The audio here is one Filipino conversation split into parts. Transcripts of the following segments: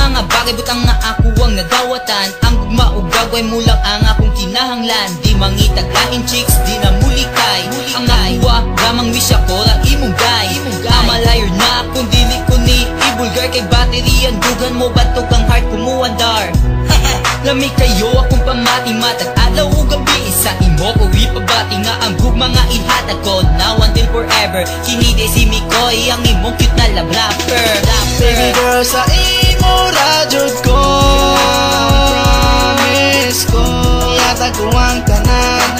mga bagay butang nga ako ang nadawatan. Ang gugma o gagaway mo lang ang akong kinahanglan. Di mangitag lain chicks, di na mulikay. Ang nakuha, gamang wish ako lang imong gay. Amalayor na akong dili ko ni ibulgar. Kay battery ang dugan mo, batog ang heart ko mo andar. Lamig kayo akong pamati, matag adlaw o gabi. Isa imo ko ipabati nga ang gugma nga ihatag ko. Now until forever, kinide si Mikoy, ang imong cute na love rapper. Baby girl, sa imo radyod ko, miss ko, yata ko ang tanan.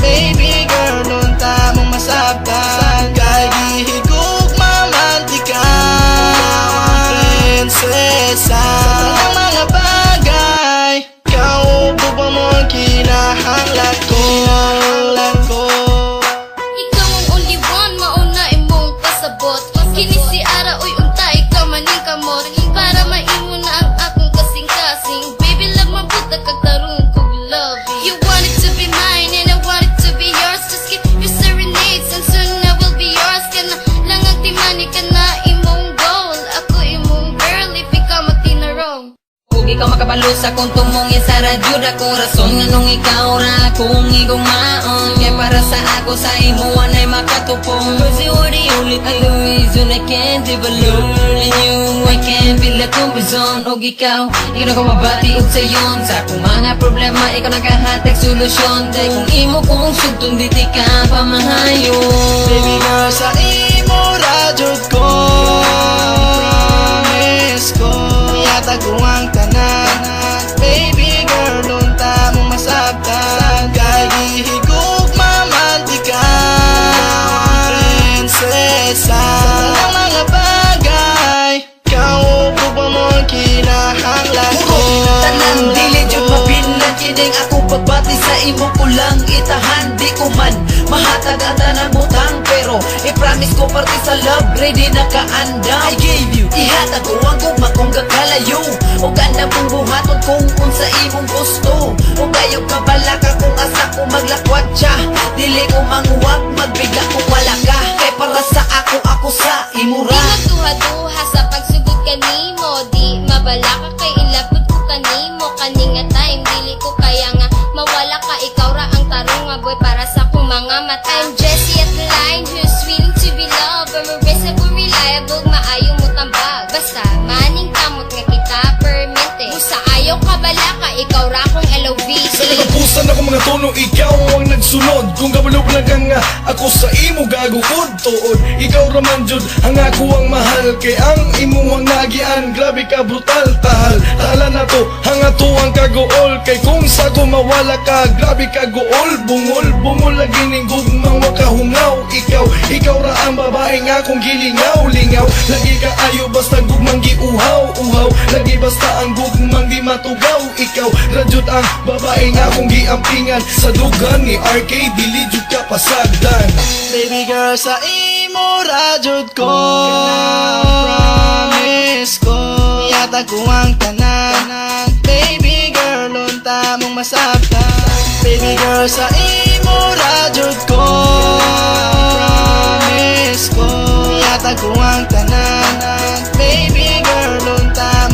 Baby girl, lunta mong masabtan. Kay gihigog mamantika, prinsesa. Sa mga bagay, ikaw bubang mo ang kinahanglan ko. Ikaw ang only one, mauna imong pasabot. Kini si Ara, uy unta, ikaw maning kamot. Para maimo na ang akong kasing-kasing. Baby, love mabuta kag tarong kog love. You want it to be mine and I want it to be yours. Just get your serenades and soon I will be yours. Kana lang ang timani ka na imong goal. Ako imong girl if ikaw matinarong. Kung ikaw makabalo sa kung tumungin sa radyo na ko rason nga nung ikaw ra kung igumaon. Kaya para sa ako sa imuan ay makatupong. Cause you are the only reason I can't live alone. And you, I can't feel like kumbizon. Og ikaw na ko mabati og sayon. Sa akong mga problema, ikaw nakahatag solusyon. Dahil kung imo kong sugtong diti ka pamahayon. Baby girl, sa imo radyod ko, miss ko, yata ko ang tanan. Baby girl, lunta mong masabtan. Kay gihigog mamantika, prinsesa. Sa mga bagay, ikaw bubang mo ang kinahanglan ko. Tanang dili jud mapinlan kining ako pagbati sa imo ko lang itahan. Di ko man mahatag ang tanang butang, pero i-promise ko parte sa love ready na kaandam. I gave you, ihatag ko ang gugma kung gakalayo. O ganda mong buhaton kung unsa imong gusto. O gayog kabalaka kung asa ko maglakwat siya. Dili ko manguwag, magbigla kung wala ka. Kay para sa ako sa Di imura. magduha-duha sa pagsugod kanimo. Di mabala ka kay ilabot ko kanimo. Kaninga time, dili ko kaya nga mawala ka. Ikaw ra ang tarong nga boy para sa kong mga mata. I'm Jessie at the line, who's willing to be loved. Unreasonable, reliable, maayo mo tambag. Basta maning kamot nga kita permente. Musa ayaw ka bala ka, ikaw ra kong LOV. Sa katapusan ako mga tono, ikaw ang nagsunod. Kung kabalog lang ka nga, ako sa imo gagukod tuod. Ikaw raman jud, ang ako ang mahal. Kay ang imo ang nagian, grabe ka brutal tahal. Tahala na to, ang ato ang kagool. Kay kung sa ko mawala ka, grabe ka gool. Bungol lagi ning gugmang makahungaw. Ikaw ra ang babae nga kung gilingaw-lingaw. Lagi ka ayo basta gugmang giuhaw-uhaw. Lagi basta ang gugmang di matugaw. Ikaw rajud ang babae nga kung giampingan. Sa dugan ni RK, dili jud ka pasagdan. Baby girl, sa imo radyod ko, miss ko, yata ko ang tanan. Baby girl, lunta mong masabtan. Baby girl, sa imo radyod ko, miss ko, yata ko ang tanan. Baby girl, lunta